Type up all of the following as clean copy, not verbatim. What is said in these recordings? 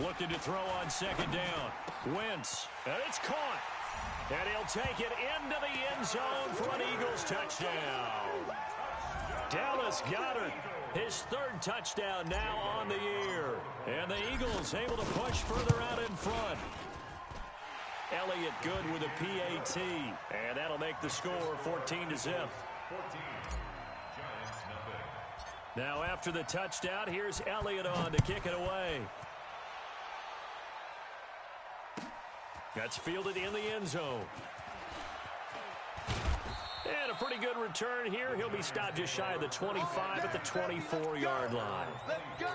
Looking to throw on second down. Wentz, and it's caught. And he'll take it into the end zone for an Eagles touchdown. Dallas Goedert, his third touchdown now on the year. And the Eagles able to push further out in front. Elliott good with a PAT. And that'll make the score 14-0. Now after the touchdown, here's Elliott on to kick it away. That's fielded in the end zone. And a pretty good return here. He'll be stopped just shy of the 25 at the 24-yard line. Let's go.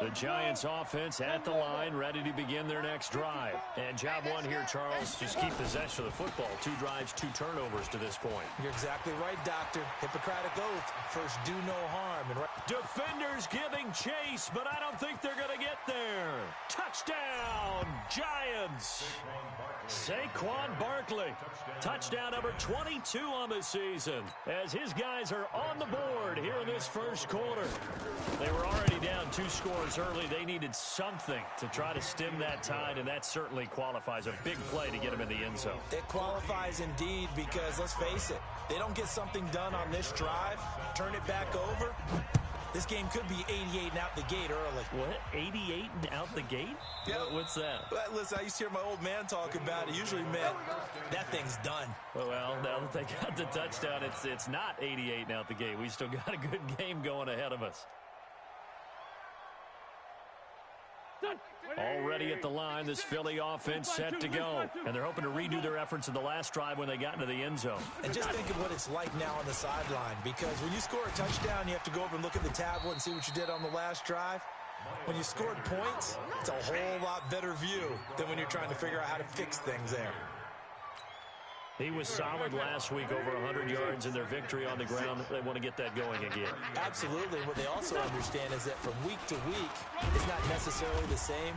The Giants offense at the line, ready to begin their next drive. And job one here, Charles, just keep possession of the football. 2 drives, 2 turnovers to this point. You're exactly right, Doctor. Hippocratic oath. First, do no harm. And Defenders giving chase, but I don't think they're going to get there. Touchdown, Giants. Saquon Barkley. Touchdown number 22 on the season, as his guys are on the board here in this first quarter. They were already down 2 scores early. They needed something to try to stem that tide, and that certainly qualifies. A big play to get them in the end zone. it qualifies indeed because, let's face it, they don't get something done on this drive, turn it back over, this game could be 88 and out the gate early. What? 88 and out the gate? Yep. What's that? But listen, I used to hear my old man talk about it. Usually meant that thing's done. Well, now that they got the touchdown, it's not 88 and out the gate. We still got a good game going ahead of us. Already at the line, this Philly offense set to go. And they're hoping to redo their efforts in the last drive when they got into the end zone. And just think of what it's like now on the sideline, because when you score a touchdown, you have to go over and look at the tablet and see what you did on the last drive. When you scored points, it's a whole lot better view than when you're trying to figure out how to fix things there. He was solid last week, over 100 yards in their victory on the ground. They want to get that going again. Absolutely. What they also understand is that from week to week, it's not necessarily the same,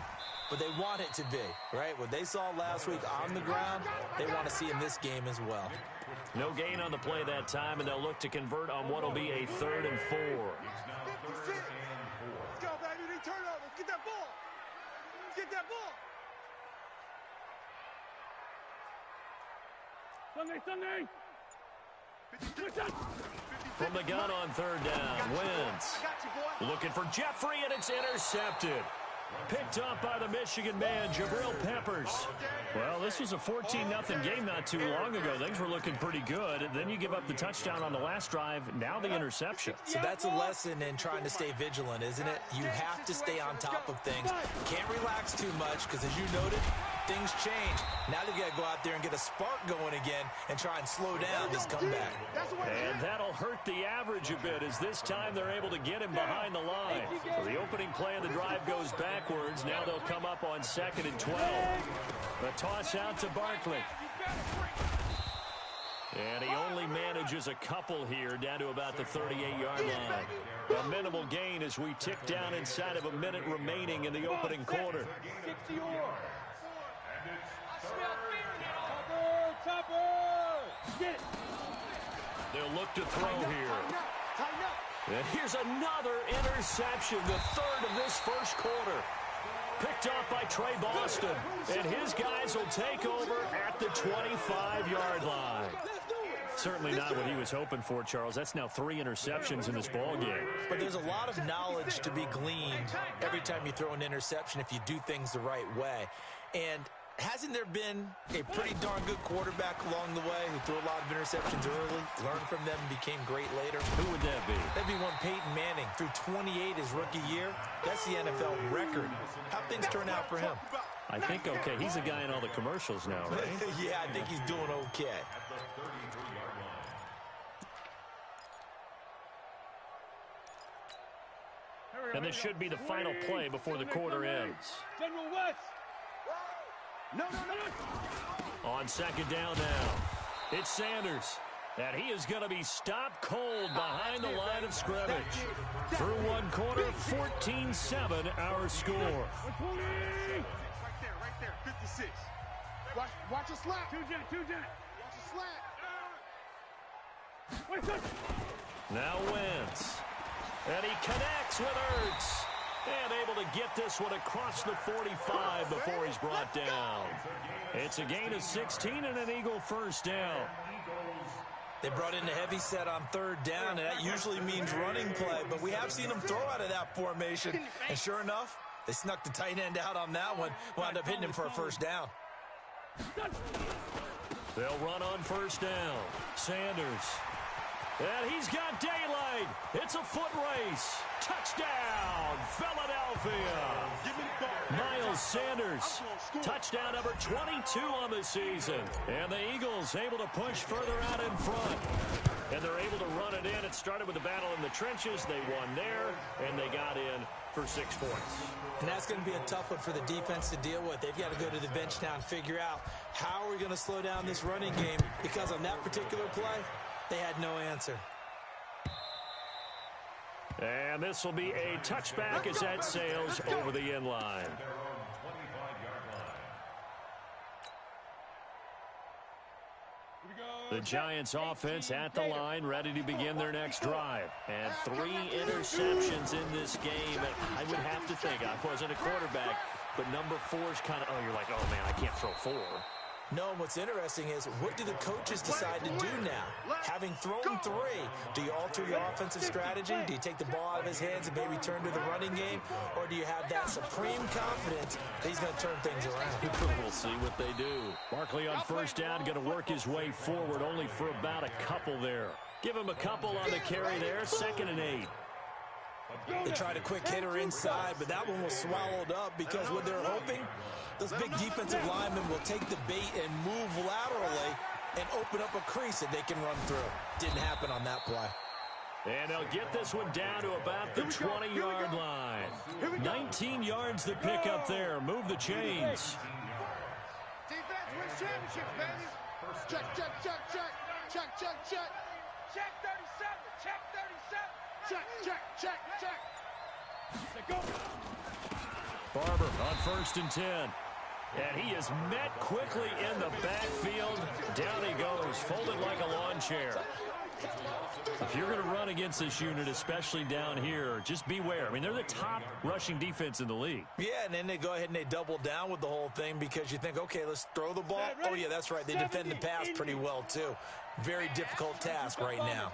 but they want it to be, right? What they saw last week on the ground, they want to see in this game as well. No gain on the play that time, and they'll look to convert on what will be a 3rd and 4. Let's go, baby. They turn over. Get that ball. Get that ball. Sunday. From the gun on 3rd down, Wentz looking for Jeffrey, and it's intercepted. Picked up by the Michigan man, Jabril Peppers. Well, this was a 14-0 game not too long ago. Things were looking pretty good. Then you give up the touchdown on the last drive. Now the interception. So that's a lesson in trying to stay vigilant, isn't it? You have to stay on top of things. Can't relax too much because, as you noted, things change. Now they've got to go out there and get a spark going again and try and slow down this comeback. And that'll hurt the average a bit, as this time they're able to get him behind the line. So the opening play of the drive goes backwards. Now they'll come up on 2nd and 12. The toss out to Barkley. And he only manages a couple here, down to about the 38-yard line. A minimal gain as we tick down inside of a minute remaining in the opening quarter. They'll look to throw here. And here's another interception, the 3rd of this first quarter. Picked off by Trey Boston. And his guys will take over at the 25-yard line. Certainly not what he was hoping for, Charles. That's now 3 interceptions in this ball game. But there's a lot of knowledge to be gleaned every time you throw an interception if you do things the right way. And hasn't there been a pretty darn good quarterback along the way who threw a lot of interceptions early, learned from them, and became great later? Who would that be? That'd be one Peyton Manning. Threw 28 his rookie year. That's the NFL record. How'd things turn out for him? I think okay. He's a guy in all the commercials now, right? Yeah, I think he's doing okay. And this should be the final play before the quarter ends. General West. No. On 2nd down now, it's Sanders. And he is going to be stopped cold behind the line of scrimmage. Through one quarter, 14-7 our score. Right there. 56. Watch a slap. Two jet. Watch a slap. Now Wentz. And he connects with Ertz. And able to get this one across the 45 before he's brought down. It's a gain of 16 and an Eagle first down. They brought in a heavy set on third down, and that usually means running play, but we have seen them throw out of that formation. And sure enough, they snuck the tight end out on that one, wound up hitting him for a first down. They'll run on first down. Sanders. And he's got daylight. It's a foot race. Touchdown, Philadelphia. Miles Sanders. Touchdown number 22 on the season. And the Eagles able to push further out in front. And they're able to run it in. It started with a battle in the trenches. They won there, and they got in for 6 points. And that's going to be a tough one for the defense to deal with. They've got to go to the bench now and figure out how are we going to slow down this running game, because on that particular play, they had no answer. And this will be a touchback as that sails over the end line. The Giants offense at the line, ready to begin their next drive. And 3 interceptions in this game. I would have to think, I wasn't a quarterback, but number 4 is kind of, you're like, oh man, I can't throw 4. No, what's interesting is, what do the coaches decide to do now? Having thrown 3, do you alter your offensive strategy? Do you take the ball out of his hands and maybe turn to the running game? Or do you have that supreme confidence that he's going to turn things around? We'll see what they do. Barkley on first down, going to work his way forward, only for about a couple there. Give him a couple on the carry there, 2nd and 8. They tried a quick hitter inside, but that one was swallowed up because what they're hoping, those big defensive linemen will take the bait and move laterally and open up a crease that they can run through. Didn't happen on that play. And they'll get this one down to about the 20-yard line. 19 yards to pick up there. Move the chains. Defense wins championships, baby. Check, check, check, check. Check, check, check. Check 37. Check 37. Check, check, check, check. Go. Barber on 1st and 10. And he is met quickly in the backfield. Down he goes, folded like a lawn chair. If you're going to run against this unit, especially down here, just beware. I mean, they're the top rushing defense in the league. Yeah, and then they go ahead and they double down with the whole thing because you think, okay, let's throw the ball. Oh, yeah, that's right. They defend the pass pretty well, too. Very difficult task right now.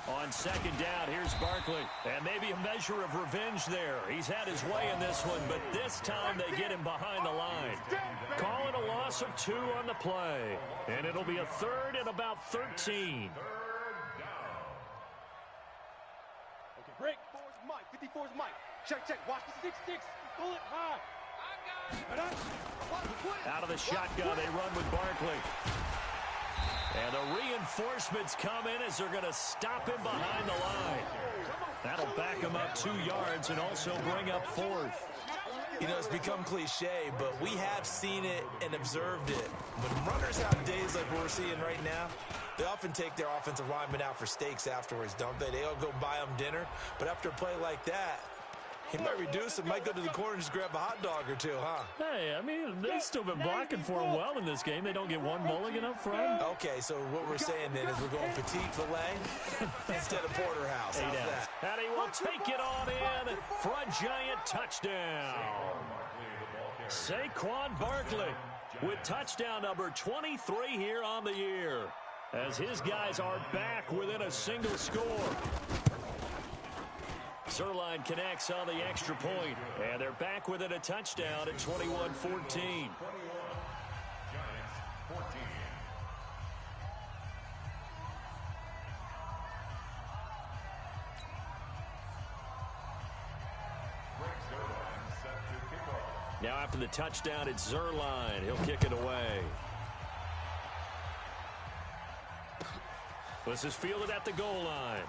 On 2nd down, here's Barkley. And maybe a measure of revenge there. He's had his way in this one, but this time they get him behind the line. Calling a loss of 2 on the play. And it'll be a 3rd and about 13. Okay, break. 54's Mike. 54's Mike. Check, check. Watch the 6-6. Pull it high. Out of the shotgun, they run with Barkley. And the reinforcements come in as they're going to stop him behind the line. That'll back him up 2 yards and also bring up 4th. You know, it's become cliche, but we have seen it and observed it. When runners have days like we're seeing right now, they often take their offensive linemen out for steaks afterwards, don't they? They all go buy them dinner. But after a play like that, he might reduce it, might go to the corner and just grab a hot dog or 2, huh? Hey, I mean, they've still been blocking for him well in this game. They don't get one mulligan up front. Okay, so what we're saying then is we're going petite filet instead of porterhouse. How's that? And he will take it on in for a giant touchdown. Saquon Barkley with touchdown number 23 here on the year, as his guys are back within a single score. Zerline connects on the extra point, and they're back within a touchdown at 21-14. Now after the touchdown, it's Zerline. He'll kick it away. This is fielded at the goal line.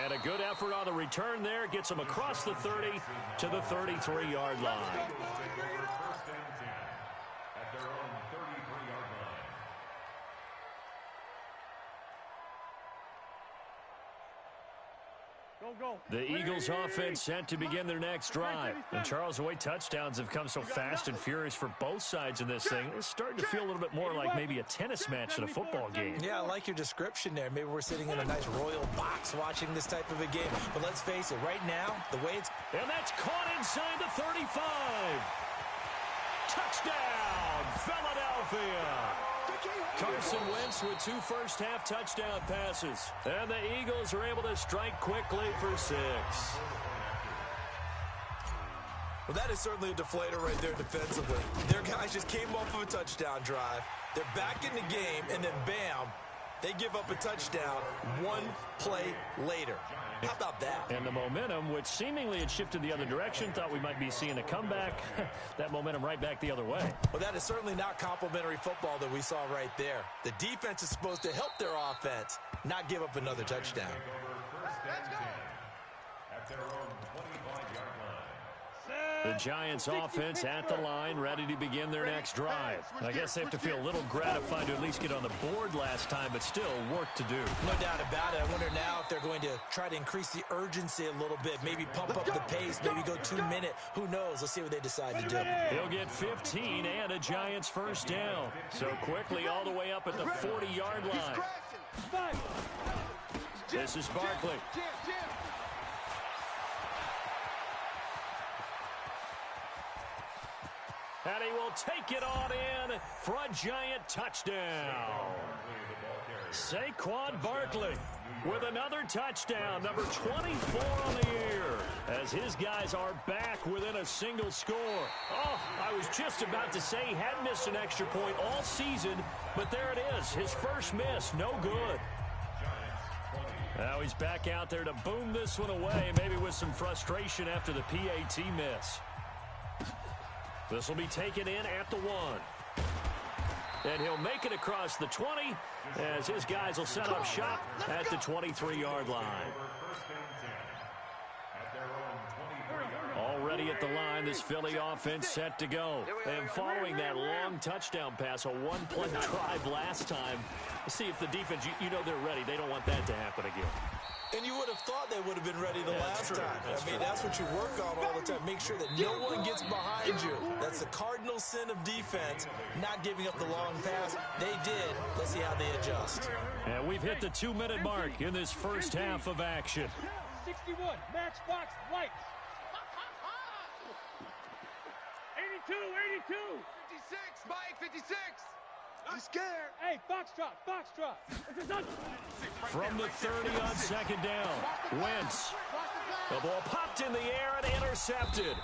And a good effort on the return there. Gets him across the 30 to the 33-yard line. The Eagles offense set to begin their next drive. And Charles, the way touchdowns have come so fast and furious for both sides in this thing, it's starting to feel a little bit more like maybe a tennis match than a football game. Yeah, I like your description there. Maybe we're sitting in a nice royal box watching this type of a game. But let's face it, right now, the way it's... And that's caught inside the 35. Touchdown, Philadelphia. Carson Wentz with 2 first-half touchdown passes. And the Eagles are able to strike quickly for 6. Well, that is certainly a deflator right there defensively. Their guys just came off of a touchdown drive. They're back in the game, and then bam, they give up a touchdown 1 play later. How about that? And the momentum, which seemingly had shifted the other direction, thought we might be seeing a comeback. That momentum right back the other way. Well, that is certainly not complimentary football that we saw right there. The defense is supposed to help their offense, not give up another touchdown. Let's go. At their own 25-yard line. The Giants offense at the line, ready to begin their next drive. I guess they have to feel a little gratified to at least get on the board last time, but still work to do. No doubt about it. I wonder now if they're going to try to increase the urgency a little bit, maybe pump up the pace, maybe go 2-minute. Who knows? Let's see what they decide to do. He'll get 15 and a Giants first down. So quickly all the way up at the 40-yard line. This is Barkley. And he will take it on in for a Giant touchdown. Saquon Barkley with another touchdown, number 24 on the year, as his guys are back within a single score. Oh, I was just about to say he hadn't missed an extra point all season, but there it is, his first miss, no good. Now he's back out there to boom this one away, maybe with some frustration after the PAT miss. This will be taken in at the 1. And he'll make it across the 20 as his guys will set up shop at the 23-yard line. Already at the line, this Philly offense set to go. And following that long touchdown pass, a 1-play drive last time, see if the defense, you know they're ready. They don't want that to happen again. And you would have thought they would have been ready the last time. I mean, that's what you work on all the time. Make sure that no one gets behind you. That's the cardinal sin of defense, not giving up the long pass. They did. Let's see how they adjust. And we've hit the 2-minute mark in this first half of action. 61, Matchbox Lights. 82, 82. 56, Mike, 56. I'm scared. Hey, Foxtrot. From the 30 on second down, Wentz. The ball popped in the air and intercepted.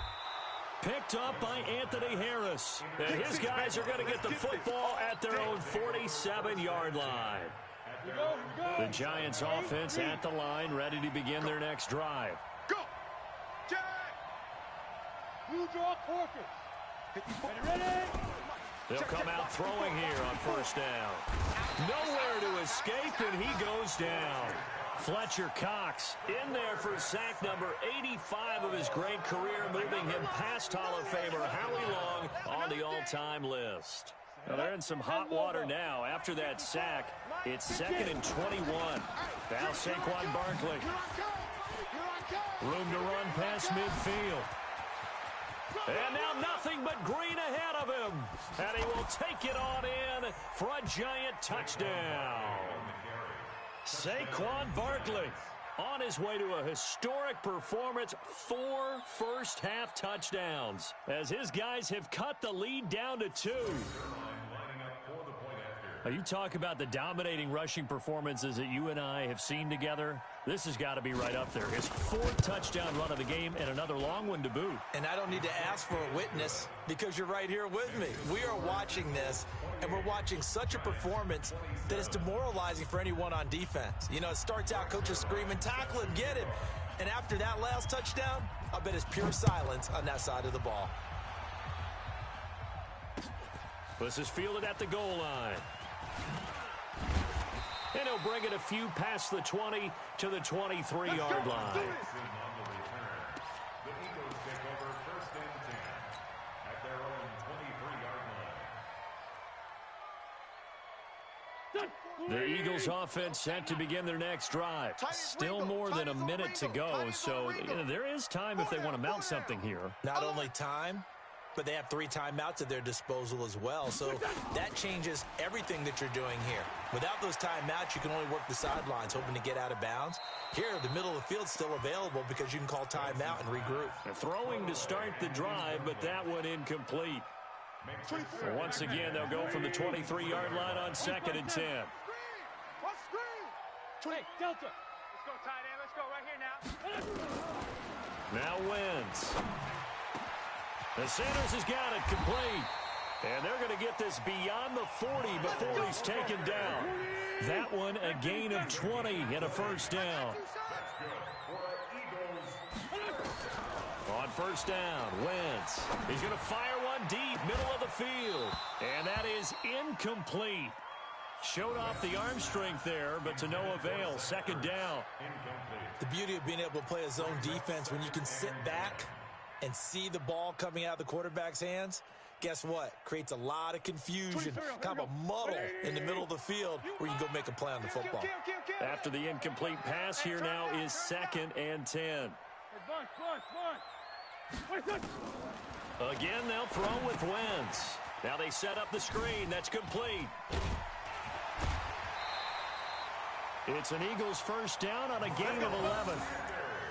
Picked up by Anthony Harris. And his guys are going to get the football at their own 47-yard line. The Giants offense at the line, ready to begin their next drive. Go. Jack. Blue draw Corkers. Ready? They'll come out throwing here on first down. Nowhere to escape, and he goes down. Fletcher Cox in there for sack number 85 of his great career, moving him past Hall of Famer Howie Long on the all-time list. Well, they're in some hot water now. After that sack, it's 2nd and 21. Now Saquon Barkley. Room to run past midfield. And now nothing but green ahead of him. And he will take it on in for a Giant touchdown. Saquon Barkley on his way to a historic performance, 4 first-half touchdowns, as his guys have cut the lead down to 2. Now, you talk about the dominating rushing performances that you and I have seen together. This has got to be right up there. His 4th touchdown run of the game and another long one to boot. And I don't need to ask for a witness because you're right here with me. We are watching this, and we're watching such a performance that is demoralizing for anyone on defense. You know, it starts out, coaches screaming, tackle him, get him. And after that last touchdown, I bet it's pure silence on that side of the ball. This is fielded at the goal line. And he'll bring it a few past the 20 to the 23-yard line. The Eagles offense set to begin their next drive. Still more than a minute to go, so there is time if they want to mount something here. Not only time, but they have 3 timeouts at their disposal as well, so that changes everything that you're doing here. Without those timeouts, you can only work the sidelines, hoping to get out of bounds. Here, the middle of the field's still available because you can call timeout and regroup. Throwing to start the drive, but that one incomplete. Once again, they'll go from the 23-yard line on 2nd and 10. Hey, Delta. Let's go, tight end. Let's go right here now. Now Wentz. The Sanders has got it complete. And they're going to get this beyond the 40 before he's taken down. That one a gain of 20 and a first down. On first down, Wentz. He's going to fire one deep, middle of the field. And that is incomplete. Showed off the arm strength there, but to no avail. 2nd down. The beauty of being able to play a zone defense when you can sit back and see the ball coming out of the quarterback's hands, guess what? Creates a lot of confusion, kind of a muddle in the middle of the field where you can go make a play on the football. After the incomplete pass, here now is 2nd and 10. Again, they'll throw with Wentz. Now they set up the screen. That's complete. It's an Eagles first down on a gain of 11.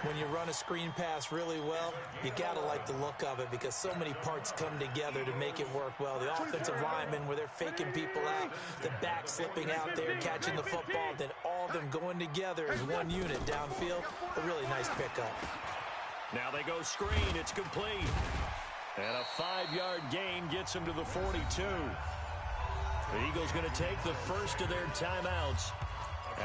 When you run a screen pass really well, you got to like the look of it because so many parts come together to make it work well. The offensive linemen, where they're faking people out, the back slipping out there, catching the football, then all of them going together as one unit downfield. A really nice pickup. Now they go screen. It's complete. And a 5-yard gain gets them to the 42. The Eagles going to take the first of their timeouts,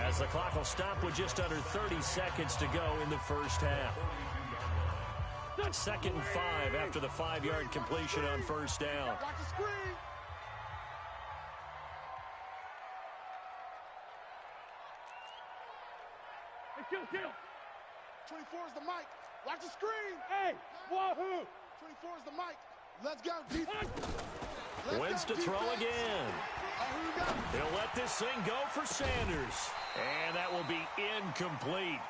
as the clock will stop with just under 30 seconds to go in the first half. 2nd and 5 after the 5-yard completion on first down. Watch the screen. Hey, kill. 24 is the mic. Watch the screen. Hey, wahoo. 24 is the mic. Let's go, defense. Wins to throw again. He'll let this thing go for Sanders. And that will be incomplete.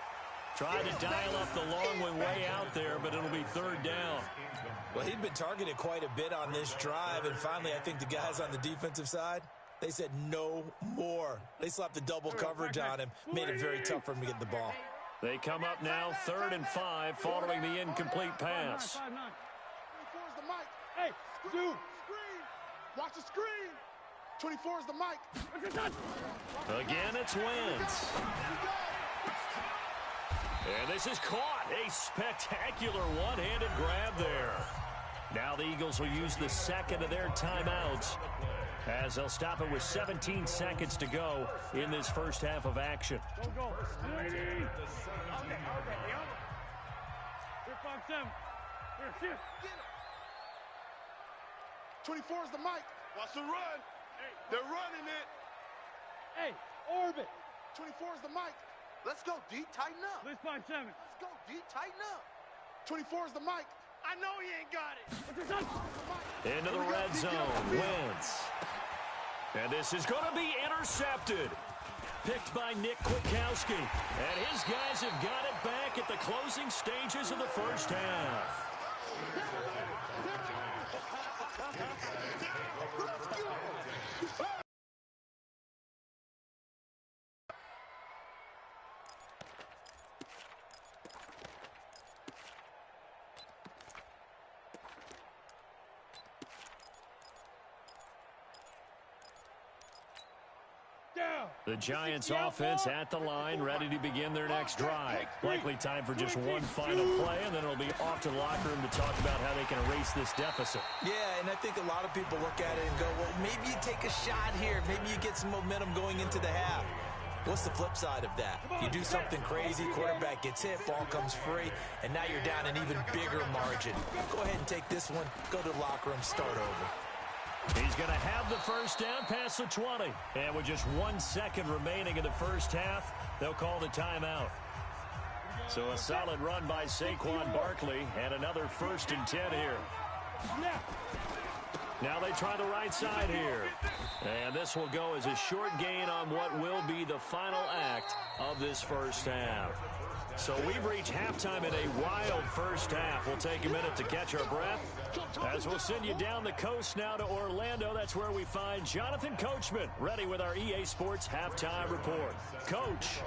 Tried to dial up the long one way out there, but it'll be 3rd down. Well, he'd been targeted quite a bit on this drive, and finally I think the guys on the defensive side, they said no more. They slapped the double coverage on him, made it very tough for him to get the ball. They come up now 3rd and 5 following the incomplete pass. 24 is the mic. Hey, dude. Screen. Watch the screen. 24 is the mic. Again, it's Wentz. And this is caught. A spectacular one-handed grab there. Now the Eagles will use the 2nd of their timeouts, as they'll stop it with 17 seconds to go in this first half of action. Go. 5-7. Here, 24 is the mic. Watch the run. They're running it. Hey, orbit. 24 is the mic. Let's go, D. Tighten up. Let's 5-7. Let's go, D. Tighten up. 24 is the mic. I know he ain't got it. Into the red zone. Wentz. And this is going to be intercepted. Picked by Nick Kwiatkowski. And his guys have got it back at the closing stages of the first half. The Giants offense at the line, ready to begin their next drive. Likely time for just one final play, and then it'll be off to the locker room to talk about how they can erase this deficit. Yeah, and I think a lot of people look at it and go, well, maybe you take a shot here. Maybe you get some momentum going into the half. What's the flip side of that? You do something crazy, quarterback gets hit, ball comes free, and now you're down an even bigger margin. Go ahead and take this one, go to the locker room, start over. He's going to have the first down past the 20. And with just 1 second remaining in the first half, they'll call the timeout. So a solid run by Saquon Barkley and another 1st and 10 here. Now they try the right side here. And this will go as a short gain on what will be the final act of this first half. So we've reached halftime in a wild first half. We'll take a minute to catch our breath as we'll send you down the coast now to Orlando. That's where we find Jonathan Coachman ready with our EA Sports halftime report. Coach.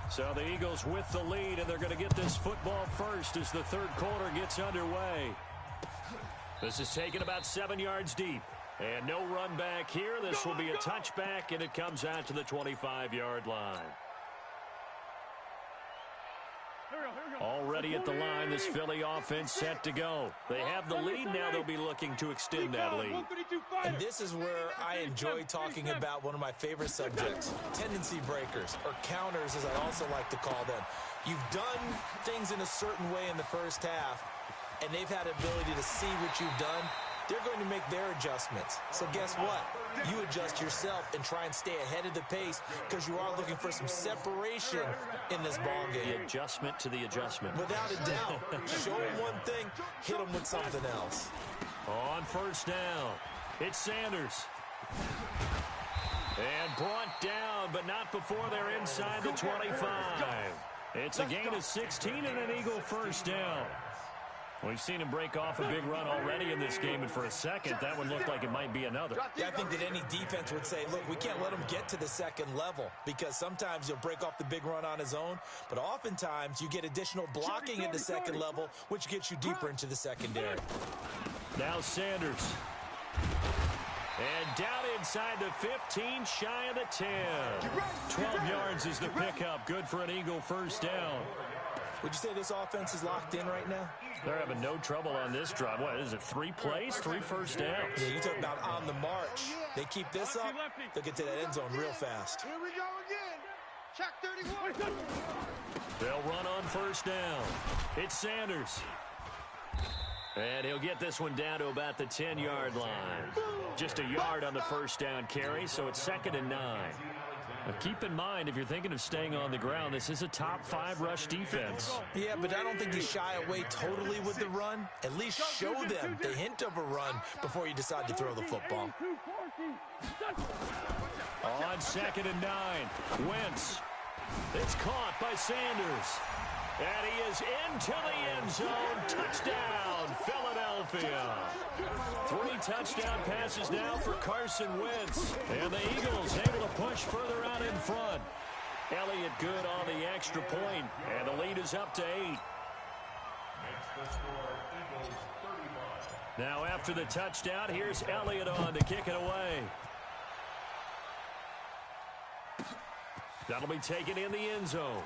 So the Eagles with the lead, and they're going to get this football first as the third quarter gets underway. This is taken about 7 yards deep. And no run back here. This will be a touchback, and it comes out to the 25-yard line. Already at the line, this Philly offense set to go. They have the lead. Now they'll be looking to extend that lead. And this is where I enjoy talking about one of my favorite subjects, tendency breakers, or counters as I also like to call them. You've done things in a certain way in the first half, and they've had ability to see what you've done. They're going to make their adjustments. So guess what? You adjust yourself and try and stay ahead of the pace because you are looking for some separation in this ball game. The adjustment to the adjustment. Without a doubt. Show them one thing, hit them with something else. On first down, it's Sanders. And brought down, but not before they're inside the 25. It's a gain of 16 and an Eagle first down. We've seen him break off a big run already in this game, and for a second, that one looked like it might be another. Yeah, I think that any defense would say, look, we can't let him get to the second level because sometimes he'll break off the big run on his own, but oftentimes you get additional blocking at the second level, which gets you deeper into the secondary. Now Sanders. And down inside the 15, shy of the 10. 12 yards is the pickup. Good for an Eagle first down. Would you say this offense is locked in right now? They're having no trouble on this drive. What is it, 3 plays, 3 first downs? Yeah, you talk about on the march. They keep this up, they'll get to that end zone real fast. Here we go again. Check 31. They'll run on first down. It's Sanders. And he'll get this one down to about the 10-yard line. Just a yard on the first down carry, so it's 2nd and 9. Now keep in mind, if you're thinking of staying on the ground, this is a top 5 rush defense. Yeah, but I don't think you shy away totally with the run. At least show them the hint of a run before you decide to throw the football. On 2nd and 9, Wentz. It's caught by Sanders. And he is into the end zone. Touchdown, Philadelphia. 3 touchdown passes now for Carson Wentz. And the Eagles able to push further out in front. Elliott good on the extra point, and the lead is up to 8. Now after the touchdown, here's Elliott on to kick it away. That'll be taken in the end zone.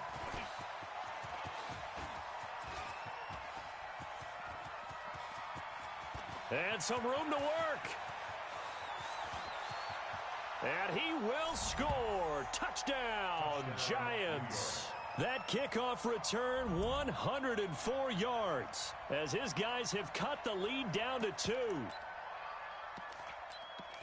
And some room to work. And he will score. Touchdown, Giants. That kickoff return, 104 yards, as his guys have cut the lead down to 2.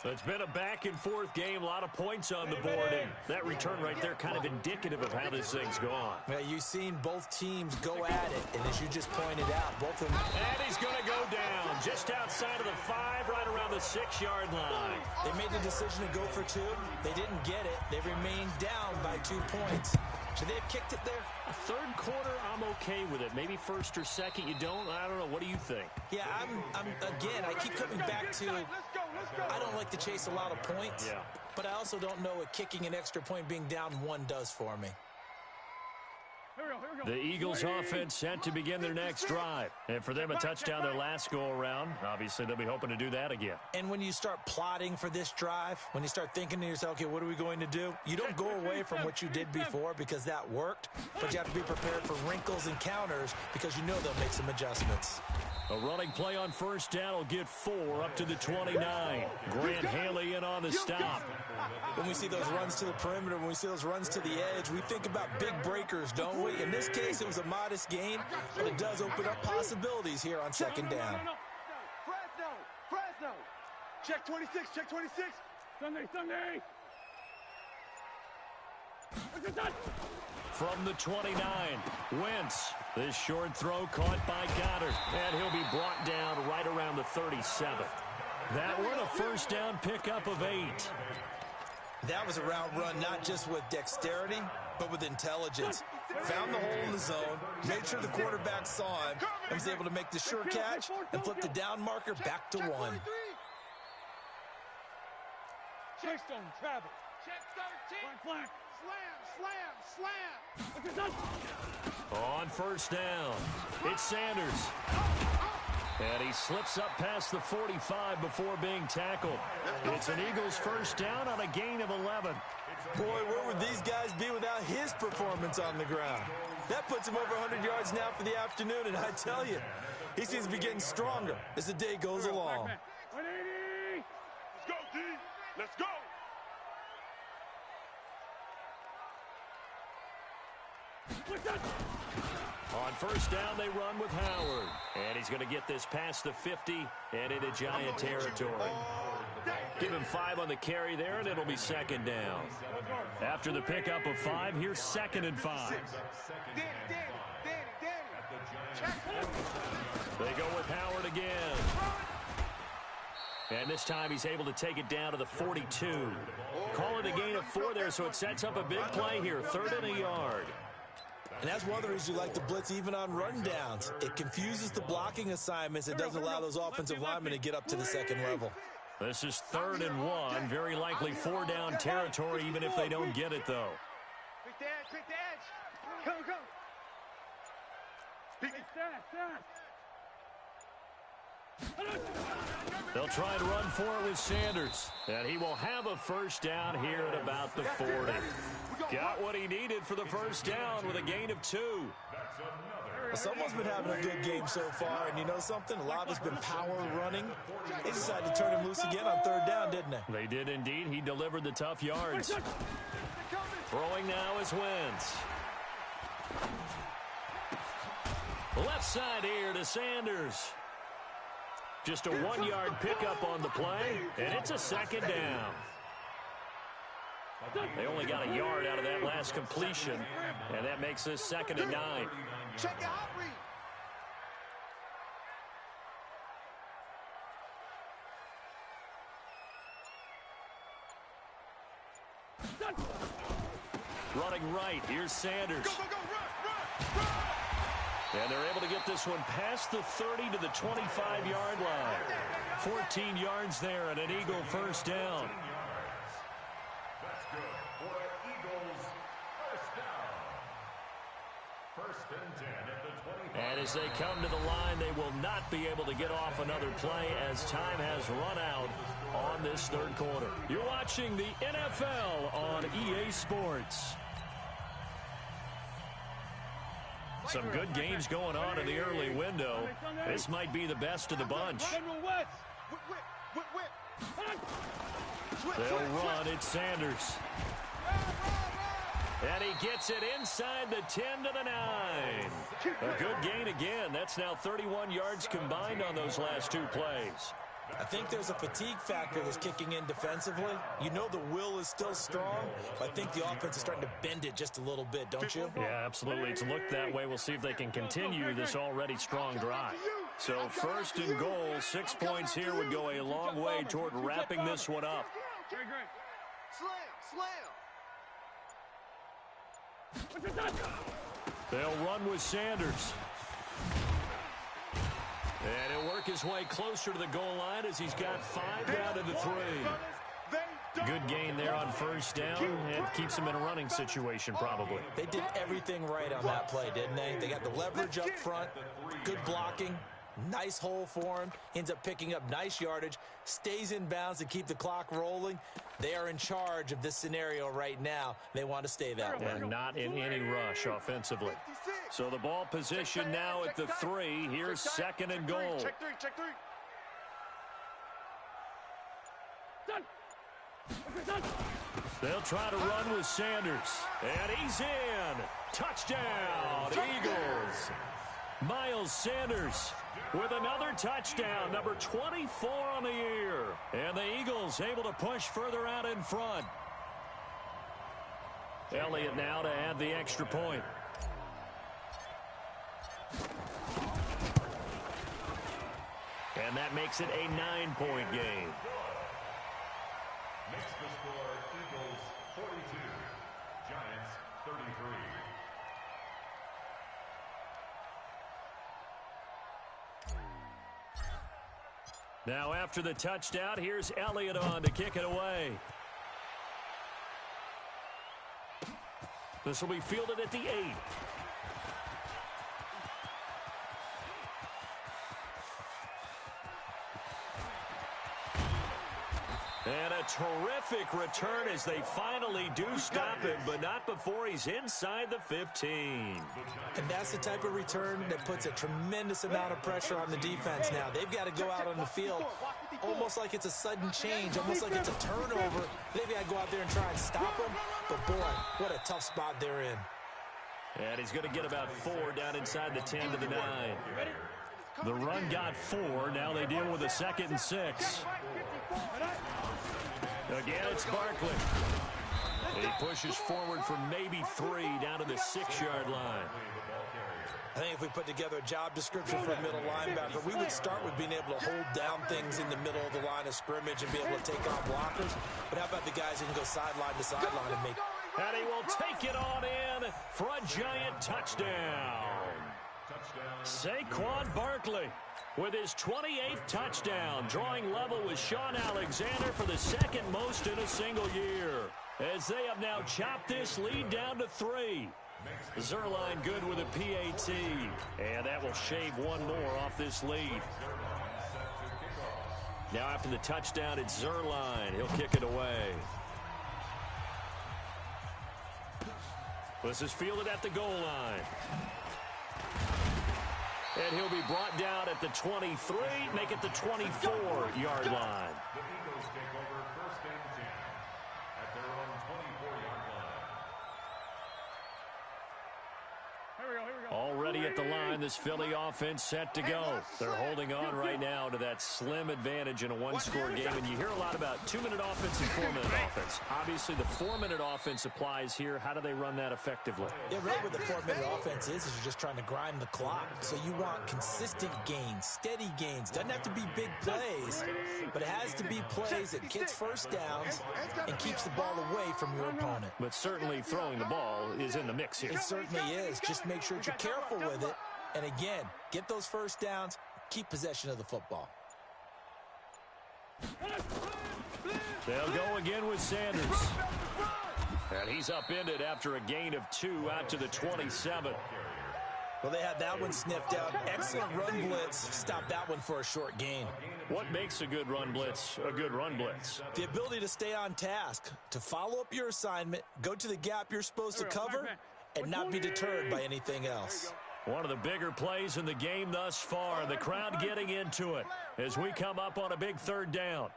So it's been a back-and-forth game, a lot of points on the board, and that return right there kind of indicative of how this thing's gone. Yeah, you've seen both teams go at it, and as you just pointed out, both of them... And he's going to go down just outside of the 5, right around the 6-yard line. They made the decision to go for 2. They didn't get it. They remained down by 2 points. Should they have kicked it there? Third quarter, I'm okay with it. Maybe first or second, you don't. I don't know. What do you think? Yeah, again, I keep coming back to, I don't like to chase a lot of points, yeah, but I also don't know what kicking an extra point being down 1 does for me. The Eagles offense set to begin their next drive. And for them, a touchdown their last go-around. Obviously, they'll be hoping to do that again. And when you start plotting for this drive, when you start thinking to yourself, okay, what are we going to do? You don't go away from what you did before because that worked, but you have to be prepared for wrinkles and counters because you know they'll make some adjustments. A running play on first down will get 4 up to the 29. Grant Haley in on the stop. When we see those runs to the perimeter, when we see those runs to the edge, we think about big breakers, don't we? In this case, it was a modest gain, but it does open up possibilities here on second down. Fresno. Check 26, check 26. Sunday. from the 29. Wentz. This short throw caught by Goddard. And he'll be brought down right around the 37. That one, a first down pickup of 8. That was a route run not just with dexterity, but with intelligence. Found the hole in the zone, made sure the quarterback saw him, and was able to make the sure catch and flip the down marker back to 1. Check stone, travel. Check 13. Slam. On first down, it's Sanders. And he slips up past the 45 before being tackled. It's an Eagles first down on a gain of 11. Boy, where would these guys be without his performance on the ground? That puts him over 100 yards now for the afternoon, and I tell you, he seems to be getting stronger as the day goes along. Let's go, D. Let's go. On first down, they run with Howard. And he's going to get this past the 50 and into Giant territory. Give him 5 on the carry there, and it'll be second down. After the pickup of 5, here's 2nd and 5. They go with Howard again. And this time he's able to take it down to the 42. Call it a gain of 4 there, so it sets up a big play here. 3rd and a yard. And that's one of the reasons you like to blitz even on run downs. It confuses the blocking assignments. It doesn't allow those offensive linemen to get up to the second level. This is 3rd and 1. Very likely 4-down territory, even if they don't get it, though. Pick the edge. Come. Pick They'll try and run for it with Sanders. And he will have a first down here at about the 40. Got what he needed for the first down with a gain of 2. Well, someone's been having a good game so far, and you know something? A lot has been power running. They decided to turn him loose again on 3rd down, didn't they? They did indeed. He delivered the tough yards. Throwing now is Wentz. Left side here to Sanders. Just a 1-yard pickup on the play, and it's a 2nd down. They only got a yard out of that last completion, and that makes this 2nd and 9. Check out read. Running right, here's Sanders. Go, run. And they're able to get this one past the 30 to the 25-yard line. 14 yards there and an Eagle first down. That's good for an Eagles first down. 1st and 10 at the 25. And as they come to the line, they will not be able to get off another play as time has run out on this 3rd quarter. You're watching the NFL on EA Sports. Some good games going on in the early window. This might be the best of the bunch. They'll run. It's Sanders. And he gets it inside the 10 to the 9. A good gain again. That's now 31 yards combined on those last 2 plays. I think there's a fatigue factor that's kicking in defensively. You know the will is still strong, but I think the offense is starting to bend it just a little bit, don't you? Yeah, absolutely. It's looked that way. We'll see if they can continue this already strong drive. So 1st and goal, 6 points here would go a long way toward wrapping this one up. They'll run with Sanders. And he'll work his way closer to the goal line as he's got 5 down to the 3. Good gain there on first down and keeps him in a running situation probably. They did everything right on that play, didn't they? They got the leverage up front, good blocking, nice hole for him, ends up picking up nice yardage, stays in bounds to keep the clock rolling. They are in charge of this scenario right now. They want to stay that way. And not in any rush offensively. So the ball position now at the 3. Here's 2nd and goal. Check 3. They'll try to run with Sanders. And he's in. Touchdown, Eagles. Miles Sanders with another touchdown, number 24 on the year. And the Eagles able to push further out in front. Elliott now to add the extra point. And that makes it a 9-point game. Makes the score Eagles 42, Giants 33. Now after the touchdown, here's Elliott on to kick it away. This will be fielded at the 8. And a terrific return as they finally do stop him, but not before he's inside the 15. And that's the type of return that puts a tremendous amount of pressure on the defense now. They've got to go out on the field almost like it's a sudden change, almost like it's a turnover. They've got to go out there and try and stop him. But, boy, what a tough spot they're in. And he's going to get about 4 down inside the 10 to the 9. The run got 4. Now they deal with a 2nd and 6. Again, it's Barkley. He pushes forward for maybe 3 down to the 6-yard line. I think if we put together a job description for a middle linebacker, we would start with being able to hold down things in the middle of the line of scrimmage and be able to take on blockers. But how about the guys who can go sideline to sideline and make... And he will take it on in for a Giant touchdown. Saquon Barkley with his 28th touchdown, drawing level with Sean Alexander for the 2nd most in a single year, as they have now chopped this lead down to 3. Zerline good with a PAT, and that will shave 1 more off this lead. Now after the touchdown, it's Zerline. He'll kick it away. This is fielded at the goal line. And he'll be brought down at the 23, make it the 24-yard line. The Eagles take over 1st and 10 at their own 24-yard line. Already at the line, this Philly offense set to go. They're holding on right now to that slim advantage in a 1-score game. And you hear a lot about 2-minute offense and 4-minute offense. Obviously, the 4-minute offense applies here. How do they run that effectively? Yeah, really what the 4-minute offense is you're just trying to grind the clock. So you want consistent gains, steady gains. Doesn't have to be big plays, but it has to be plays that gets first downs and keeps the ball away from your opponent. But certainly throwing the ball is in the mix here. It certainly is. Just make sure that you're careful with it. And again, get those first downs, keep possession of the football. They'll go again with Sanders. And he's upended after a gain of 2 out to the 27. Well, they had that one sniffed out. Excellent run blitz. Stop that one for a short gain. What makes a good run blitz a good run blitz? The ability to stay on task, to follow up your assignment, go to the gap you're supposed to cover, and not be deterred by anything else. One of the bigger plays in the game thus far. The crowd getting into it as we come up on a big 3rd down.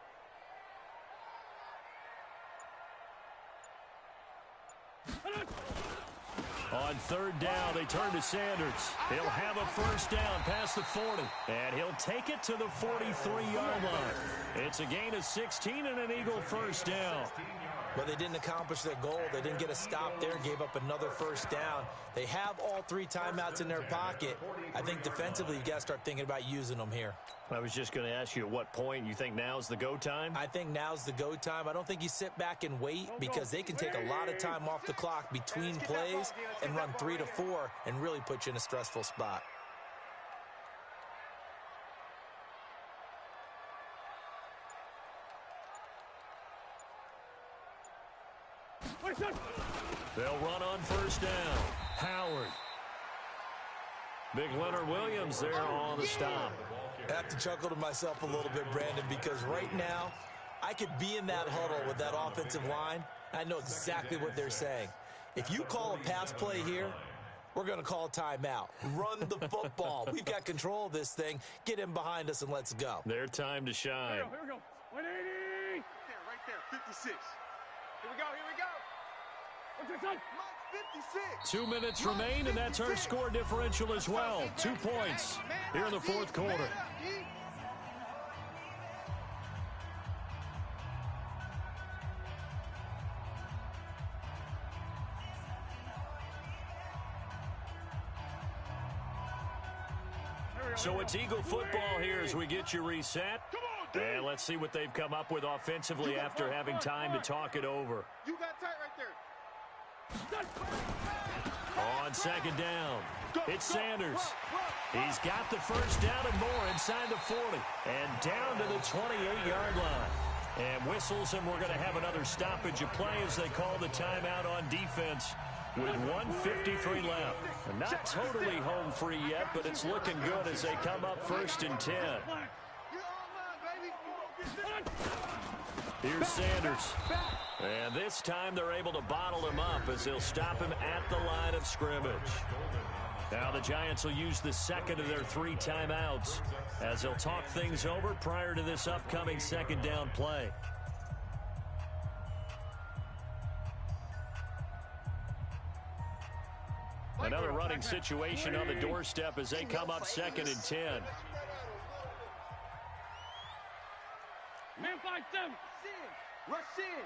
On 3rd down, they turn to Sanders. He'll have a first down past the 40, and he'll take it to the 43-yard line. It's a gain of 16 and an Eagle first down. Well, they didn't accomplish their goal. They didn't get a stop there and gave up another first down. They have all 3 timeouts in their pocket. I think defensively, you got to start thinking about using them here. I was just going to ask you at what point you think now's the go time? I think now's the go time. I don't think you sit back and wait because they can take a lot of time off the clock between plays and run 3 to 4 and really put you in a stressful spot. They'll run on first down. Howard. Big Leonard Williams there on the stop. I have to chuckle to myself a little bit, Brandon, because right now I could be in that huddle with that offensive line. I know exactly what they're saying. If you call a pass play here, we're going to call a timeout. Run the football. We've got control of this thing. Get in behind us and let's go. Their time to shine. Here we go. 180. Right there, 56. Here we go, here we go. What's your son? 56. 2 minutes remain, and that's our score differential as well. 2 points here in the 4th quarter. So it's Eagle football here as we get you reset. And let's see what they've come up with offensively after having time to talk it over. You got tight right there. On second down, it's Sanders. He's got the first down and more inside the 40. And down to the 28-yard line. And whistles, and we're going to have another stoppage of play as they call the timeout on defense with 1:53 left. And not totally home free yet, but it's looking good as they come up 1st and 10. Here's Sanders. And this time they're able to bottle him up as they'll stop him at the line of scrimmage. Now the Giants will use the second of their 3 timeouts as they'll talk things over prior to this upcoming second down play. Another running situation on the doorstep as they come up 2nd and 10. Man fight them. Rush in.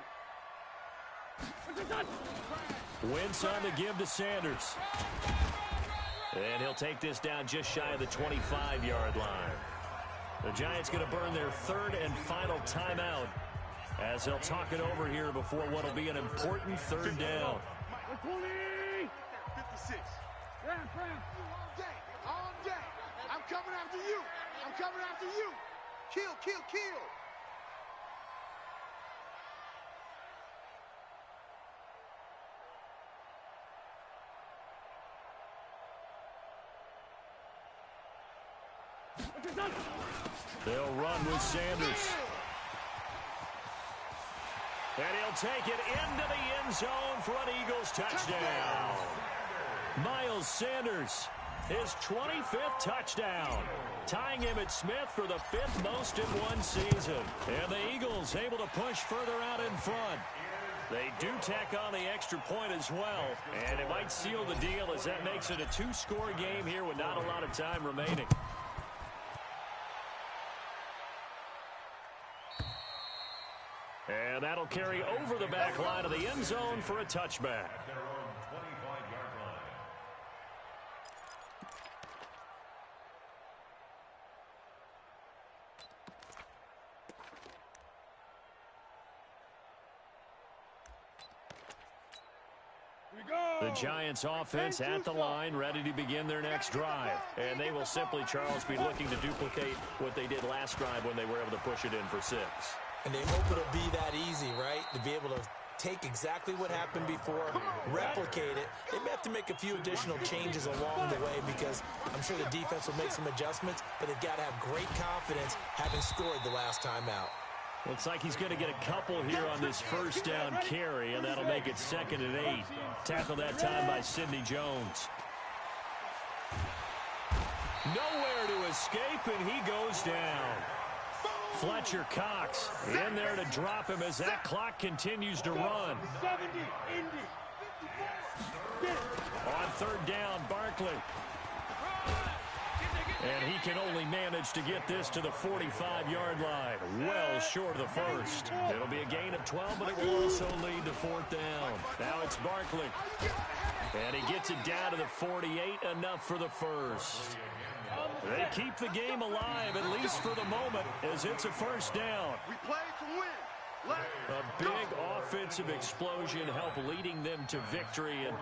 Wentz on the give to Sanders. And he'll take this down just shy of the 25-yard line. The Giants going to burn their 3rd and final timeout as they'll talk it over here before what will be an important 3rd down. 56. Franc. All day. I'm coming after you. I'm coming after you. Kill. They'll run with Sanders. And he'll take it into the end zone for an Eagles touchdown. Miles Sanders, his 25th touchdown, tying him at Smith for the 5th most in one season. And the Eagles able to push further out in front. They do tack on the extra point as well, and it might seal the deal as that makes it a 2-score game here with not a lot of time remaining. And that'll carry over the back line of the end zone for a touchback. The Giants offense at the line, ready to begin their next drive. And they will simply, Charles, be looking to duplicate what they did last drive when they were able to push it in for 6. And they hope it'll be that easy, right? To be able to take exactly what happened before, replicate it. They may have to make a few additional changes along the way because I'm sure the defense will make some adjustments, but they've got to have great confidence having scored the last time out. Looks like he's going to get a couple here on this first down carry, and that'll make it 2nd and 8. Tackled that time by Sidney Jones. Nowhere to escape, and he goes down. Fletcher Cox in there to drop him as that clock continues to run. On 3rd down, Barkley. And he can only manage to get this to the 45-yard line, well short of the first. It'll be a gain of 12, but it will also lead to 4th down. Now it's Barkley. And he gets it down to the 48, enough for the first. They keep the game alive, at least for the moment, as it's a first down. We play to win. A big offensive explosion help leading them to victory. And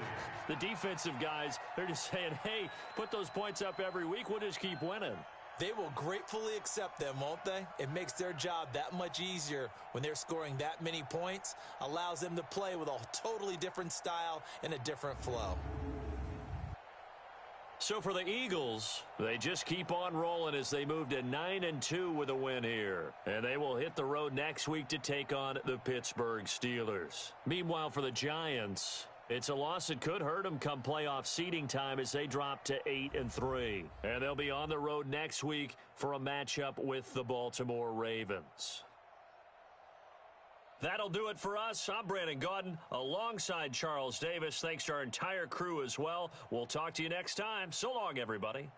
the defensive guys, they're just saying, hey, put those points up every week. We'll just keep winning. They will gratefully accept them, won't they? It makes their job that much easier when they're scoring that many points. Allows them to play with a totally different style and a different flow. So for the Eagles, they just keep on rolling as they move to 9-2 with a win here. And they will hit the road next week to take on the Pittsburgh Steelers. Meanwhile, for the Giants, it's a loss that could hurt them come playoff seeding time as they drop to 8-3. And they'll be on the road next week for a matchup with the Baltimore Ravens. That'll do it for us. I'm Brandon Gaudin alongside Charles Davis. Thanks to our entire crew as well. We'll talk to you next time. So long, everybody.